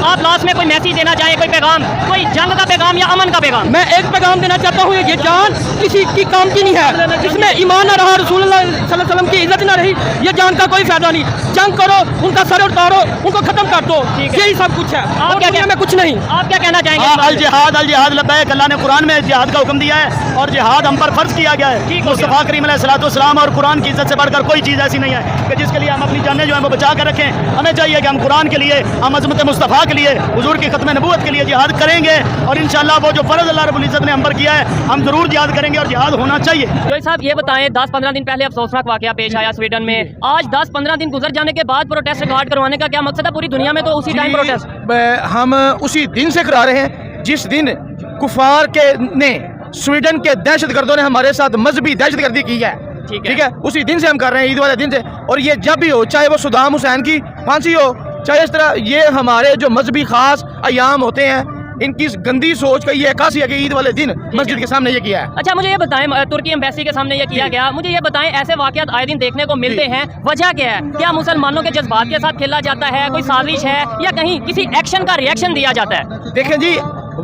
आप लास्ट में कोई मैसेज देना चाहें, कोई पैगाम, कोई जंग का पैगाम या अमन का पैगाम? मैं एक पैगाम देना चाहता हूँ, ये जान किसी की काम की नहीं है। जिसमें ईमान ना रहा, रसूलुल्लाह सल्लल्लाहु अलैहि वसल्लम की इज्जत ना रही, ये जान का कोई फायदा नहीं। जंग करो, उनका सर उतारो, उनको खत्म कर दो, यही सब कुछ है। आप क्या में कुछ नहीं। आप क्या कहना चाहेंगे? अल जिहाद लब्बैक, अल्लाह ने कुरान में जिहाद का हुक्म दिया है और जिहाद हम पर फर्ज किया गया है। मुस्तफ़ा करीम अलैहिस्सलाम और कुरान की इज्जत से बढ़कर कोई चीज़ ऐसी नहीं है कि जिसके लिए हम अपनी जानें जो है वो बचा कर रखें। हमें चाहिए कि हम कुरान के लिए, हम अज़मत मुस्तफ़ा के लिए, हुजूर की खत्म नबूवत के लिए जिहाद करेंगे और इंशाअल्लाह वो जो फ़र्ज़ अल्लाह रब्बुल इज़्ज़त ने हम पर किया है हम ज़रूर जिहाद करेंगे और जिहाद होना चाहिए। जोई साहब ये बताएं, 10-15 दिन पहले अफसोसनाक वाक़या पेश आया स्वीडन में। आज 10-15 दिन गुजर जाने के बाद प्रोटेस्ट रिकॉर्ड करवाने का क्या मकसद है? पूरी दुनिया में तो उसी टाइम प्रोटेस्ट हम उसी दिन से करा रहे हैं जिस दिन कुफार के ने, स्वीडन के दहशतगर्दों ने हमारे साथ मजहबी दहशतगर्दी की है। ठीक है, उसी दिन से हम कर रहे हैं, ईद वाले दिन से। और ये जब भी हो, चाहे वो सद्दाम हुसैन की फांसी हो, चाहे इस तरह ये हमारे जो मजहबी खास अयाम होते हैं, इनकी गंदी सोच का ये अक्कासी है कि ईद वाले दिन मस्जिद के सामने ये किया है। अच्छा, मुझे ये बताएं, तुर्की एम्बेसी के सामने ये किया गया, मुझे ये बताएं, ऐसे वाक़यात आए दिन देखने को मिलते हैं, वजह क्या है? क्या मुसलमानों के जज्बात के साथ खेला जाता है, कोई साजिश है, या कहीं किसी एक्शन का रिएक्शन दिया जाता है? देखें जी,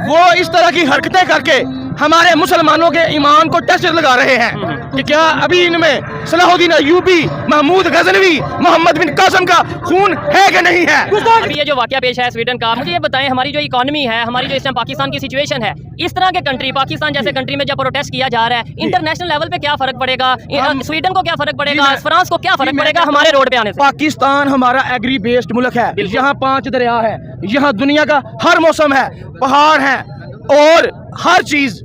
वो इस तरह की हरकतें करके हमारे मुसलमानों के ईमान को टेस्ट लगा रहे हैं कि क्या अभी इनमें सलाहुद्दीन अय्यूबी, महमूद गजनवी, मोहम्मद बिन कासिम का खून है कि नहीं है? अभी ये जो वाक़या पेश है स्वीडन का, मुझे ये बताएं, हमारी जो इकॉनमी है, हमारी जो इस टाइम पाकिस्तान की सिचुएशन है, इस तरह के कंट्री, पाकिस्तान जैसे कंट्री में जब प्रोटेस्ट किया जा रहा है, इंटरनेशनल लेवल पे क्या फर्क पड़ेगा? स्वीडन को क्या फर्क पड़ेगा? फ्रांस को क्या फर्क पड़ेगा हमारे रोड पे आने से? पाकिस्तान हमारा एग्री बेस्ड मुल्क है, यहाँ 5 दरिया है, यहाँ दुनिया का हर मौसम है, पहाड़ है और हर चीज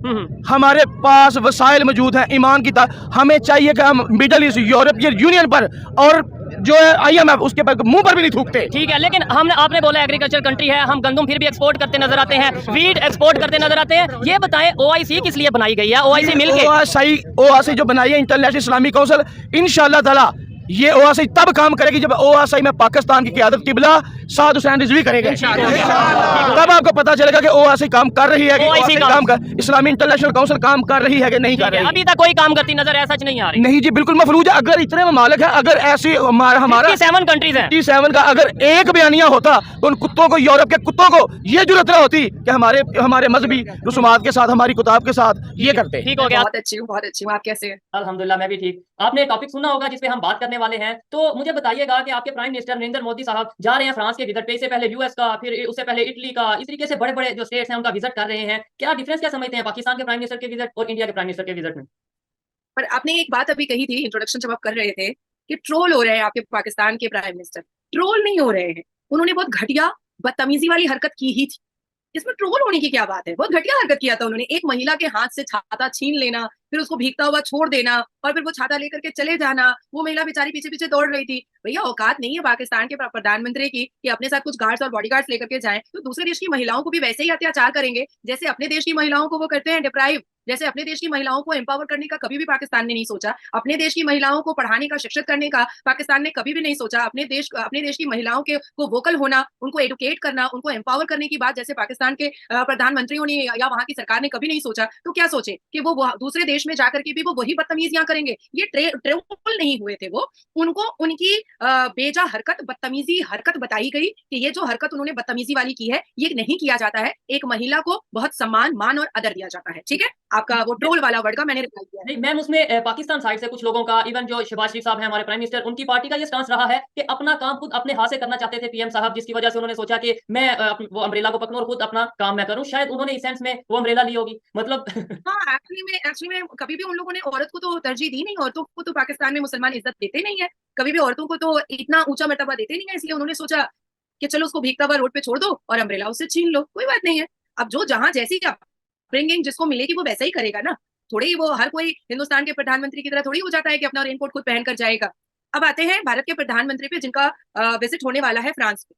हमारे पास वसाइल मौजूद हैं। ईमान की हमें चाहिए कि हम मिडल ईस्ट, यूरोपियन यूनियन पर और जो है IMF उसके पर मुंह पर भी नहीं थूकते। ठीक है, लेकिन हमने, आपने बोला एग्रीकल्चर कंट्री है, हम गंदम फिर भी एक्सपोर्ट करते नजर आते हैं, वीट एक्सपोर्ट करते नजर आते हैं। ये बताएं, OIC किस लिए बनाई गई है? OIC मिल के OIC जो बनाई है, इंटरनेशनल इस्लामिक काउंसिल, इंशाअल्लाह ताला ये OIC तब काम करेगी जब OIC में पाकिस्तान की क़यादत किबला साद हुसैन रिजवी करेंगे। तब आपको पता चलेगा कि OIC काम कर रही है, कि काम कर, इस्लामी इंटरनेशनल काउंसिल काम कर रही है कि नहीं कर रही है। अभी तक कोई काम करती नजर ऐसा नहीं आ रही। नहीं जी, बिल्कुल मफलूज है। अगर इतने ममालिक है, अगर ऐसी हमारा 7 कंट्रीज हैं, 57 का अगर एक बयानिया होता तो उन कुत्तों को, यूरोप के कुत्तों को ये जरूरत न होती कि हमारे मजहबी रसूमात के साथ, हमारी किताब के साथ ये करते। ठीक हो गया, बहुत अच्छी हूँ। आप कैसे हैं? अल्हम्दुलिल्लाह, मैं भी ठीक। आपने टॉपिक सुना होगा जिस पे हम बात करने वाले हैं, तो मुझे बताइएगा कि आपके प्राइम मिनिस्टर नरेंद्र मोदी साहब जा रहे हैं फ्रांस के विजिट पे, इससे पहले US का, फिर उससे पहले इटली का, इस तरीके से बड़े बड़े जो स्टेट्स हैं उनका विजिट कर रहे हैं। क्या डिफरेंस क्या समझते हैं पाकिस्तान के प्राइम मिनिस्टर के विजिट और इंडिया के प्राइम मिनिस्टर के विजिट में? पर आपने एक बात अभी कही थी इंट्रोडक्शन जब आप कर रहे थे कि ट्रोल हो रहे हैं आपके पाकिस्तान के प्राइम मिनिस्टर। ट्रोल नहीं हो रहे हैं, उन्होंने बहुत घटिया बदतमीजी वाली हरकत की ही थी। इसमें ट्रोल होने की क्या बात है? बहुत घटिया हरकत किया था उन्होंने। एक महिला के हाथ से छाता छीन लेना, फिर उसको भीगता हुआ छोड़ देना और फिर वो छाता लेकर के चले जाना। वो महिला बेचारी पीछे पीछे दौड़ रही थी। भैया, औकात नहीं है पाकिस्तान के प्रधानमंत्री की कि अपने साथ कुछ गार्ड्स और बॉडीगार्ड्स लेकर के जाएं तो दूसरे देश की महिलाओं को भी वैसे ही अत्याचार करेंगे जैसे अपने देश की महिलाओं को वो करते हैं डिप्राइव। जैसे अपने देश की महिलाओं को एम्पावर करने का कभी भी पाकिस्तान ने नहीं सोचा। अपने देश की महिलाओं को पढ़ाने का, शिक्षित करने का पाकिस्तान ने कभी भी नहीं सोचा। अपने देश की महिलाओं के को वोकल होना, उनको एडुकेट करना, उनको एम्पावर करने की बात जैसे पाकिस्तान के प्रधानमंत्रियों ने या वहां की सरकार ने कभी नहीं सोचा। तो क्या सोचे कि वो दूसरे देश में जाकर के भी वो वही बदतमीजियां करेंगे? ये ट्रोल नहीं हुए थे वो, उनको उनकी बेजा हरकत, बदतमीजी हरकत बताई गई कि ये जो हरकत उन्होंने बदतमीजी वाली की है ये नहीं किया जाता है। एक महिला को बहुत सम्मान, मान और आदर दिया जाता है। ठीक है, आपका वो ट्रोल वाला वर्ड का मैंने रिप्लाई किया। नहीं मैम, उसमें पाकिस्तान साइड से कुछ लोगों का, इवन जो शहबाज शरीफ साहब हैं हमारे प्राइम मिनिस्टर, उनकी पार्टी का ये स्टांस रहा है कि अपना काम खुद अपने हाथ से करना चाहते थे PM साहब, जिसकी वजह से उन्होंने सोचा कि मैं वो अम्ब्रेला को पकड़ूं और खुद अपना काम मैं करूं। शायद उन्होंने इस सेंस में वो अम्ब्रेला ली होगी, मतलब हाँ, एक्चुअली में कभी भी उन लोगों ने औरत को तो तरजीह दी नहीं। औरतों को तो पाकिस्तान में मुसलमान इज्जत देते नहीं है, कभी भी औरतों को तो इतना ऊंचा मर्तबा देते नहीं है। इसलिए उन्होंने सोचा कि चलो उसको भीगता हुआ रोड पे छोड़ दो और अम्ब्रेला उससे छीन लो, कोई बात नहीं है। अब जो जहां जैसी अपब्रिंगिंग जिसको मिलेगी वो वैसा ही करेगा ना। थोड़ी ही वो हर कोई हिंदुस्तान के प्रधानमंत्री की तरह थोड़ी हो जाता है कि अपना रेनकोट खुद पहन कर जाएगा। अब आते हैं भारत के प्रधानमंत्री पे, जिनका विजिट होने वाला है फ्रांस पे।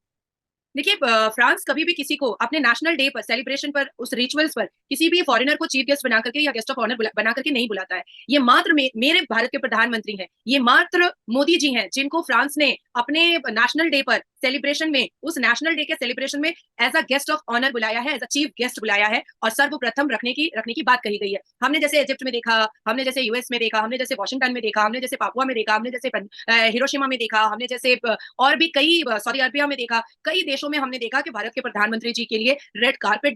देखिए, फ्रांस कभी भी किसी को अपने नेशनल डे पर, सेलिब्रेशन पर, उस रिचुअल्स पर किसी भी फॉरेनर को चीफ गेस्ट बना करके या गेस्ट ऑफ ऑनर बना करके नहीं बुलाता है। ये मात्र मेरे भारत के प्रधानमंत्री हैं, ये मात्र मोदी जी हैं जिनको फ्रांस ने अपने नेशनल डे पर सेलिब्रेशन में, उस नेशनल डे के सेलिब्रेशन में as a guest of honour बुलाया है, एज अ चीफ गेस्ट बुलाया है और सर्वप्रथम रखने की बात कही गई है। हमने जैसे इजिप्ट में देखा, हमने जैसे US में देखा, हमने जैसे वॉशिंगटन में देखा, हमने जैसे पापुआ में देखा, हमने जैसे हिरोशिमा में देखा, हमने जैसे और भी कई, सऊदी अरबिया में देखा, कई देशों देशों में हमने देखा कि भारत के प्रधानमंत्री जी के लिए रेड कारपेट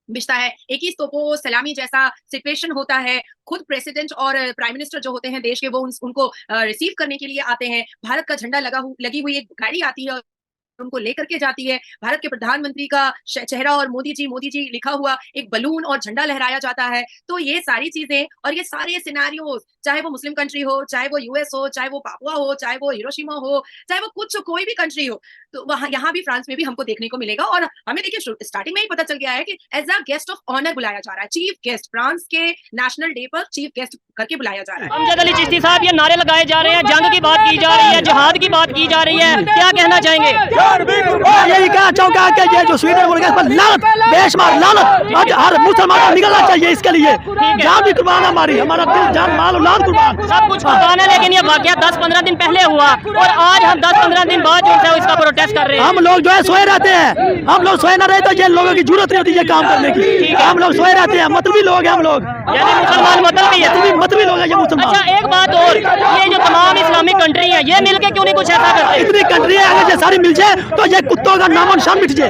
बिछता है 21 तोपों सलामी जैसा सिचुएशन होता है। खुद प्रेसिडेंट और प्राइम मिनिस्टर जो होते हैं देश के, वो उनको रिसीव करने के लिए आते हैं। भारत का झंडा लगी हुई एक गाड़ी आती है, उनको लेकर के जाती है। भारत के प्रधानमंत्री का चेहरा और मोदी जी लिखा हुआ एक बलून और झंडा लहराया जाता है। तो ये सारी चीजें और ये सारे सिनेरियोज, चाहे वो मुस्लिम कंट्री हो, चाहे वो यूएस हो, चाहे वो पापुआ हो, चाहे वो हिरोशिमा हो, चाहे वो कोई भी कंट्री हो, तो वहां यहाँ भी फ्रांस में भी हमको देखने को मिलेगा। और हमें देखिए स्टार्टिंग में ही पता चल गया है कि as a guest of honour बुलाया जा रहा है, चीफ गेस्ट, फ्रांस के नेशनल डे पर चीफ गेस्ट करके बुलाया जा रहा है। अमजद अली चिश्ती साहब, ये नारे लगाए जा रहे हैं, जंग की बात की जा रही है, जिहाद की बात की जा रही है, क्या कहना चाहेंगे? यही कहना चाहूंगा कि ये जो स्वीडन मुल्क है इस पर लानत, बेशुमार लानत, आज हर मुसलमान को निकलना चाहिए इसके लिए। जान भी कुर्बान हमारी, हमारा दिल जान माल औलाद कुर्बान, सब कुछ कुर्बान है, लेकिन ये वाकया 10-15 दिन पहले हुआ और आज हम 10-15 दिन बाद जो है इसका प्रोटेस्ट कर रहे हैं। हम लोग जो है सोए रहते हैं, हम लोग सोए ना रहे तो ये लोगों की जरूरत नहीं होती ये काम करने की। हम लोग सोए रहते हैं, मतलबी लोग हैं हम लोग, यानी मुसलमान मतलबी है, मतलबी लोग हैं ये मुसलमान। अच्छा एक बात और, ये जो तमाम इस्लामिक कंट्री है ये मिलके क्यों नहीं कुछ ऐसा करते? इतनी कंट्री है, अगर ये सारी मिल जाए तो ये कुत्तों का नामो निशान मिट जाए।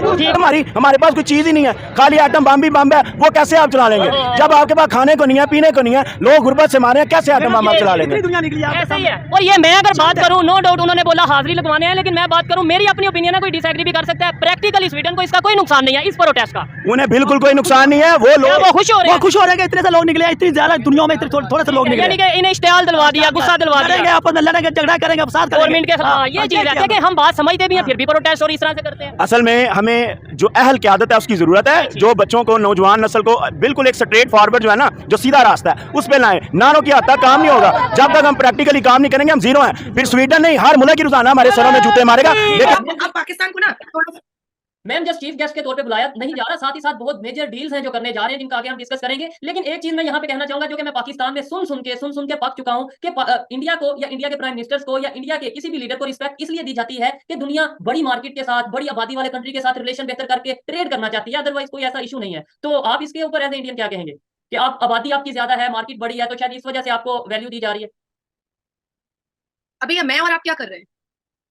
हमारे पास कोई चीज ही नहीं है, खाली आटम बम ही बम है, वो कैसे आप चला लेंगे? जब आपके पास खाने को नहीं है, पीने को नहीं है, लोग गुर्बत से मारे हैं, कैसे आटम बम आप चला लेंगे? ऐसे ही है। और ये मैं अगर बात करूं, नो डाउट उन्होंने बोला हाजिरी लगवाने हैं, लेकिन मैं बात करूं, मेरी अपनी ओपिनियन है, कोई डिसएग्री भी कर सकता है। प्रैक्टिकली स्वीडन को इसका कोई नुकसान नहीं है, इस प्रोटेस्ट का। उन्हें बिल्कुल कोई नुकसान नहीं है, वो लोग खुश हो रहे हैं, इतने से लोग निकले, इतनी ज्यादा दुनिया में थोड़े से लोग निकले, यानी कि इन्हें इश्तिहाल दिलवा दिया, गुस्सा दिलवा दिया, आपस में लड़ेंगे, झगड़ा करेंगे, फसाद करेंगे गवर्नमेंट के खिलाफ। ये चीज है कि हम बात समझते भी हैं फिर भी प्रोटेस्ट और इस तरह से करते हैं। असल में हमें जो अहल क़यादत है उसकी ज़रूरत है, जो बच्चों को, नौजवान नस्ल को बिल्कुल एक स्ट्रेट फॉरवर्ड जो है ना, जो सीधा रास्ता है उस पे लाएं। नारों की हद तक काम नहीं होगा, जब तक हम प्रैक्टिकली काम नहीं करेंगे हम जीरो हैं। फिर स्वीडन नहीं, हर मुल्क की रोजाना हमारे सरों में जूते मारेगा। लेकिन अब पाकिस्तान को ना मैम जस्ट चीफ गेस्ट के तौर पे बुलाया नहीं जा रहा, साथ ही साथ बहुत मेजर डील्स हैं जो करने जा रहे हैं, जिनका आगे हम डिस्कस करेंगे। लेकिन एक चीज मैं यहाँ पे कहना चाहूंगा, जो कि मैं पाकिस्तान में सुन के पक चुका हूँ कि इंडिया को या इंडिया के प्राइम मिनिस्टर्स को या इंडिया के किसी भी लीडर को रिस्पेक्ट इसलिए दी जाती है कि दुनिया बड़ी मार्केट के साथ, बड़ी आबादी वाले कंट्री के साथ रिलेशन बेहतर करके ट्रेड करना चाहती है, अदरवाइज कोई ऐसा इशू नहीं है। तो आप इसके ऊपर एज ए इंडियन क्या कहेंगे कि आप आबादी आपकी ज्यादा है, मार्केट बड़ी है, तो शायद इस वजह से आपको वैल्यू दी जा रही है? अभी मैं और आप क्या कर रहे हैं?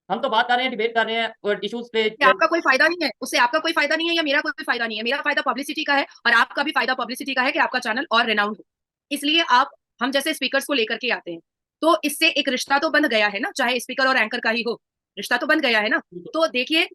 हम तो बात कर रहे हैं, डिबेट कर रहे हैं और इश्यूज पे। आपका कोई फायदा नहीं है, उससे आपका कोई फायदा नहीं है या मेरा कोई फायदा नहीं है। मेरा फायदा पब्लिसिटी का है और आपका भी फायदा पब्लिसिटी का है कि आपका चैनल और रेनाउंड हो। इसलिए आप हम जैसे स्पीकर्स को लेकर के आते हैं, तो इससे एक रिश्ता तो बन गया है ना, चाहे स्पीकर और एंकर का ही हो, रिश्ता तो बन गया है ना। तो देखिए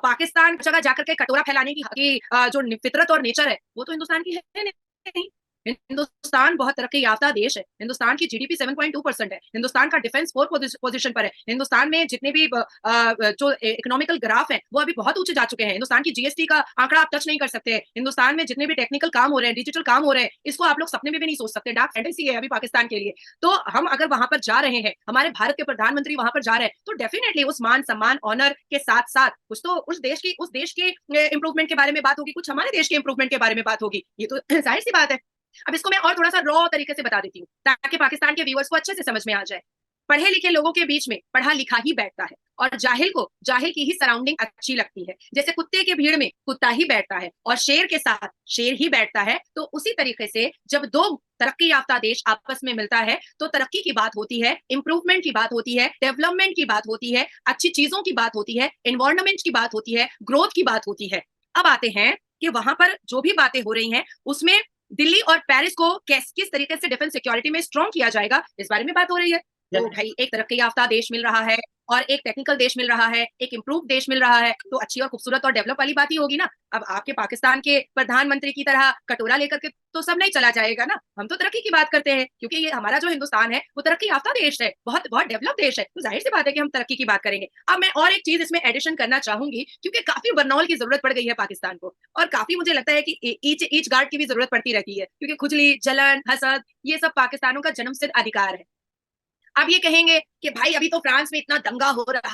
पाकिस्तान जगह जाकर के कटोरा फैलाने की जो फितरत और नेचर है वो तो हिंदुस्तान की है नहीं। हिंदुस्तान बहुत तरक्की याफ्ता देश है, हिंदुस्तान की जीडीपी 7.2% है, हिंदुस्तान का डिफेंस 4 पोजीशन पर है, हिंदुस्तान में जितने भी जो इकोनॉमिकल ग्राफ है वो अभी बहुत ऊंचे जा चुके हैं, हिंदुस्तान की जीएसटी का आंकड़ा आप टच नहीं कर सकते हैं, हिंदुस्तान में जितने भी टेक्निकल काम हो रहे हैं, डिजिटल काम हो रहे हैं, इसको आप लोग सपने में भी नहीं सोच सकते, डार्क फैंटेसी है अभी पाकिस्तान के लिए। तो हम अगर वहां पर जा रहे हैं, हमारे भारत के प्रधानमंत्री वहां पर जा रहे हैं, तो डेफिनेटली उस मान सम्मान ऑनर के साथ साथ कुछ तो उस देश के इंप्रूवमेंट के बारे में बात होगी, कुछ हमारे देश के इंप्रूवमेंट के बारे में बात होगी, ये तो जाहिर सी बात है। अब इसको मैं और थोड़ा सा रॉ तरीके से बता देती हूँ ताकि पाकिस्तान के व्यूअर्स को अच्छे से समझ में आ जाए। पढ़े लिखे लोगों के बीच में पढ़ा लिखा ही बैठता है और जाहिल को जाहिल की ही सराउंडिंग अच्छी लगती है। जैसे कुत्ते के भीड़ में कुत्ता ही बैठता है और शेर के साथ शेर ही बैठता है, तो उसी तरीके से जब दो तरक्की याफ्ता देश आपस में मिलता है तो तरक्की की बात होती है, इंप्रूवमेंट की बात होती है, डेवलपमेंट की बात होती है, अच्छी चीजों की बात होती है, एनवायरनमेंट की बात होती है, ग्रोथ की बात होती है। अब आते हैं कि वहां पर जो भी बातें हो रही हैं उसमें दिल्ली और पेरिस को किस तरीके से डिफेंस सिक्योरिटी में स्ट्रॉन्ग किया जाएगा, इस बारे में बात हो रही है। तो भाई एक तरक्की याफ्ता देश मिल रहा है और एक टेक्निकल देश मिल रहा है, एक इम्प्रूव देश मिल रहा है, तो अच्छी और खूबसूरत और डेवलप वाली बात ही होगी ना। अब आपके पाकिस्तान के प्रधानमंत्री की तरह कटोरा लेकर के तो सब नहीं चला जाएगा ना। हम तो तरक्की की बात करते हैं क्योंकि ये हमारा जो हिंदुस्तान है वो तरक्की याफ्ता देश है, बहुत बहुत डेवलप देश है, तो जाहिर सी बात है कि हम तरक्की की बात करेंगे। अब मैं और एक चीज इसमें एडिशन करना चाहूंगी क्योंकि काफी बर्नौल की जरूरत पड़ गई है पाकिस्तान को और काफी मुझे लगता है कि ईच गार्ड की भी जरूरत पड़ती रहती है क्योंकि खुजली, जलन, हसद ये सब पाकिस्तानों का जन्मसिद्ध अधिकार है। अब ये कहेंगे कि भाई अभी तो फ्रांस में इतना दंगा हो रहा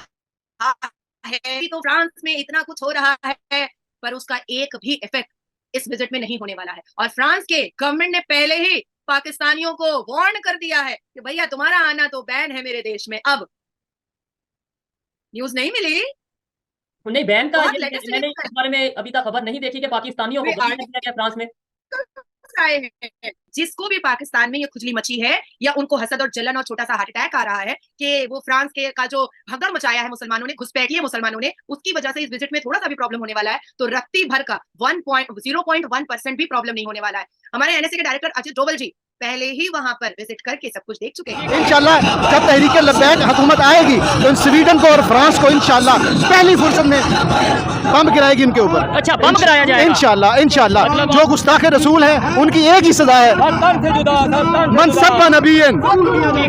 है, अभी तो फ्रांस में इतना कुछ हो रहा है, पर उसका एक भी इफेक्ट इस विजिट में नहीं होने वाला है। और फ्रांस के गवर्नमेंट ने पहले ही पाकिस्तानियों को वार्न कर दिया है कि भैया तुम्हारा आना तो बैन है मेरे देश में। अब न्यूज नहीं मिली, नहीं बैन का मैंने इस बारे में अभी तक खबर नहीं देखी कि पाकिस्तानियों को फ्रांस में। आए हैं, जिसको भी पाकिस्तान में ये खुजली मची है या उनको हसद और जलन और छोटा सा हार्ट अटैक आ रहा है कि वो फ्रांस के का जो भगदड़ मचाया है मुसलमानों ने, घुसपैठी है मुसलमानों ने, उसकी वजह से इस विजिट में थोड़ा सा भी प्रॉब्लम होने वाला है, तो रत्ती भर का 0.1% भी प्रॉब्लम नहीं होने वाला है। हमारे एनएसए के डायरेक्टर अजीत डोवल जी पहले ही वहां पर विजिट करके सब कुछ देख चुके हैं। इंशाल्लाह जब तहरीक लब्बैक हुकूमत आएगी तो स्वीडन को और फ्रांस को इंशाल्लाह पहली फुर्सत में बम गिराएगी इनके ऊपर। अच्छा, बम गिराया जाएगा इंशाल्लाह इंशाल्लाह। जो गुस्ताखे रसूल हैं उनकी एक ही सजा है, मनसब नबीयन,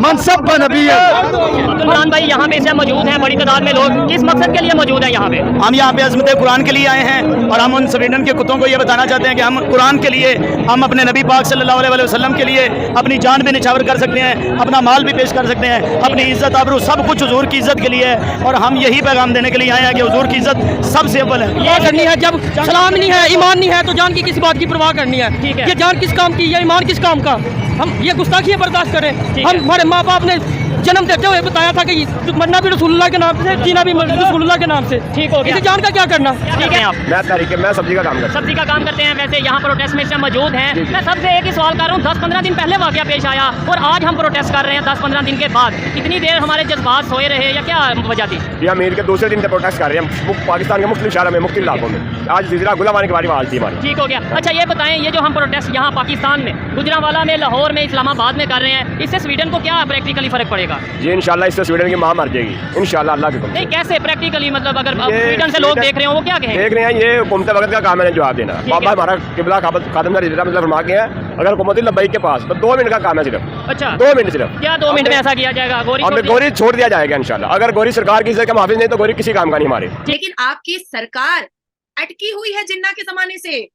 मनसब नबीयन। इमरान भाई यहाँ पे इस मौजूद हैं बड़ी तादाद में लोग, किस मकसद के लिए मौजूद है यहाँ पे? हम यहाँ पे अज़मत कुरान के लिए आए हैं और हम उन स्वीडन के कुत्तों को ये बताना चाहते हैं कि हम कुरान के लिए, हम अपने नबी पाक सल्लल्लाहु अलैहि वसल्लम के लिए अपनी जान भी निछावर कर सकते हैं, अपना माल भी पेश कर सकते हैं, अपनी इज्जत आबरू सब कुछ हुजूर की इज्जत के लिए है और हम यही पैगाम देने के लिए आए हैं कि हुजूर की इज्जत सबसे अव्वल है। ये करनी है, जब सलाम नहीं है, ईमान नहीं है, तो जान की किस बात की परवाह करनी है? ठीक है। ये जान किस काम की, ये ईमान किस काम का? हम ये गुस्ताखी बर्दाश्त करें? हम हमारे माँ बाप ने जन्म देते हुए बताया था कि मरना भी रसूलुल्लाह के नाम से, जीना भी रसूलुल्लाह के नाम से। ठीक हो गया। इसे जान का क्या करना? ठीक है, आप मैं सब्जी का काम करता हूं। सब्जी का काम करते हैं। वैसे यहाँ प्रोटेस्ट में इस टाइम मौजूद हैं। मैं सबसे एक ही सवाल कर रहा हूँ, 10-15 दिन पहले वाकया पेश आया और आज हम प्रोटेस्ट कर रहे हैं 10-15 दिन के बाद, इतनी देर हमारे जज्बात सोए रहे या क्या वजह थी? ये अमीर के दूसरे दिन से प्रोटेस्ट कर रहे हैं पाकिस्तान के मुख्तलिफ शहरों में, मुख्तलिफ इलाकों में। आज जिला गुलामानी के बारे में हाल थी हमारी। ठीक हो गया। अच्छा ये बताएं, ये जो हम प्रोटेस्ट यहाँ पाकिस्तान में, गुजरांवाला में, लाहौर में, इस्लामाबाद में कर रहे हैं, इससे स्वीडन को क्या प्रैक्टिकली फर्क पड़ेगा? जी इंशाल्लाह इससे स्वीडन की मां मर जाएगी इंशाल्लाह, अल्लाह के हुक्म से। नहीं, कैसे प्रैक्टिकली, मतलब अगर ये स्वीडन से लोग देख रहे हो वो क्या कहेंगे? देख रहे हैं, ये हुकूमत वक्त का काम है जवाब देना। बाबा हमारा किबला खादम मतलब फरमा के है, अगर हुकूमत लब्बैक के पास तो 2 मिनट का काम है सिर्फ। अच्छा, 2 मिनट सिर्फ। क्या 2 मिनट में ऐसा किया जाएगा? हमें गोरी छोड़ दिया जाएगा इंशाल्लाह। अगर गोरी सरकार की इज्जत का मुहाफिज नहीं तो गोरी किसी काम का नहीं हमारे। लेकिन आपकी सरकार अटकी हुई है जिन्ना के जमाने से।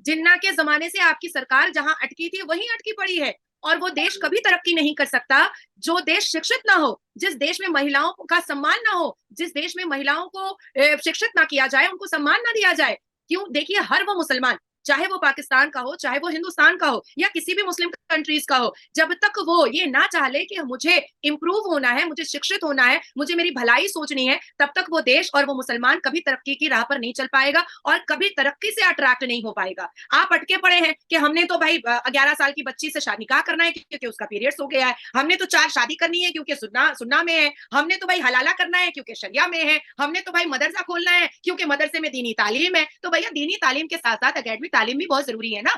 जिन्ना के जमाने से आपकी सरकार जहां अटकी थी वहीं अटकी पड़ी है और वो देश कभी तरक्की नहीं कर सकता जो देश शिक्षित ना हो, जिस देश में महिलाओं का सम्मान ना हो, जिस देश में महिलाओं को शिक्षित ना किया जाए, उनको सम्मान ना दिया जाए। क्यों? देखिए, हर वो मुसलमान, चाहे वो पाकिस्तान का हो, चाहे वो हिंदुस्तान का हो या किसी भी मुस्लिम कंट्रीज का हो, जब तक वो ये ना चाहे कि मुझे इंप्रूव होना है, मुझे शिक्षित होना है, मुझे मेरी भलाई सोचनी है, तब तक वो देश और वो मुसलमान कभी तरक्की की राह पर नहीं चल पाएगा और कभी तरक्की से अट्रैक्ट नहीं हो पाएगा। आप अटके पड़े हैं कि हमने तो भाई 11 साल की बच्ची से निकाह करना है क्योंकि उसका पीरियड्स हो गया है, हमने तो 4 शादी करनी है क्योंकि सुन्ना में है, हमने तो भाई हलाला करना है क्योंकि शरिया में है, हमने तो भाई मदरसा खोलना है क्योंकि मदरसे में दीनी तालीम है। तो भैया दीनी तालीम के साथ साथ एकेडमिक तालीम भी बहुत जरूरी है ना।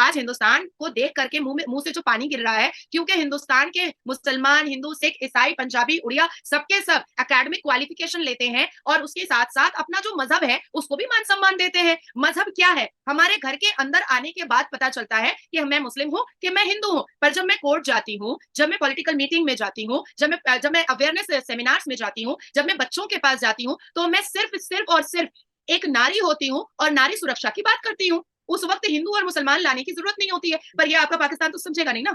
आज हिंदुस्तान को देख करके मुंह से जो पानी गिर रहा है, क्योंकि हिंदुस्तान के मुसलमान, हिंदू, सिख, ईसाई, पंजाबी, उड़िया सबके सब एकेडमिक क्वालिफिकेशन लेते हैं और उसके साथ साथ अपना जो मजहब है उसको भी मान सम्मान देते हैं। मजहब क्या है? हमारे घर के अंदर आने के बाद पता चलता है कि मैं मुस्लिम हूँ कि मैं हिंदू हूँ, पर जब मैं कोर्ट जाती हूँ, जब मैं पॉलिटिकल मीटिंग में जाती हूँ, जब मैं अवेयरनेस सेमिनार्स में जाती हूँ, जब मैं बच्चों के पास जाती हूँ, तो मैं सिर्फ और सिर्फ एक नारी होती हूँ और नारी सुरक्षा की बात करती हूँ। उस वक्त हिंदू और मुसलमान लाने की जरूरत नहीं होती है, पर ये आपका पाकिस्तान तो समझेगा नहीं ना।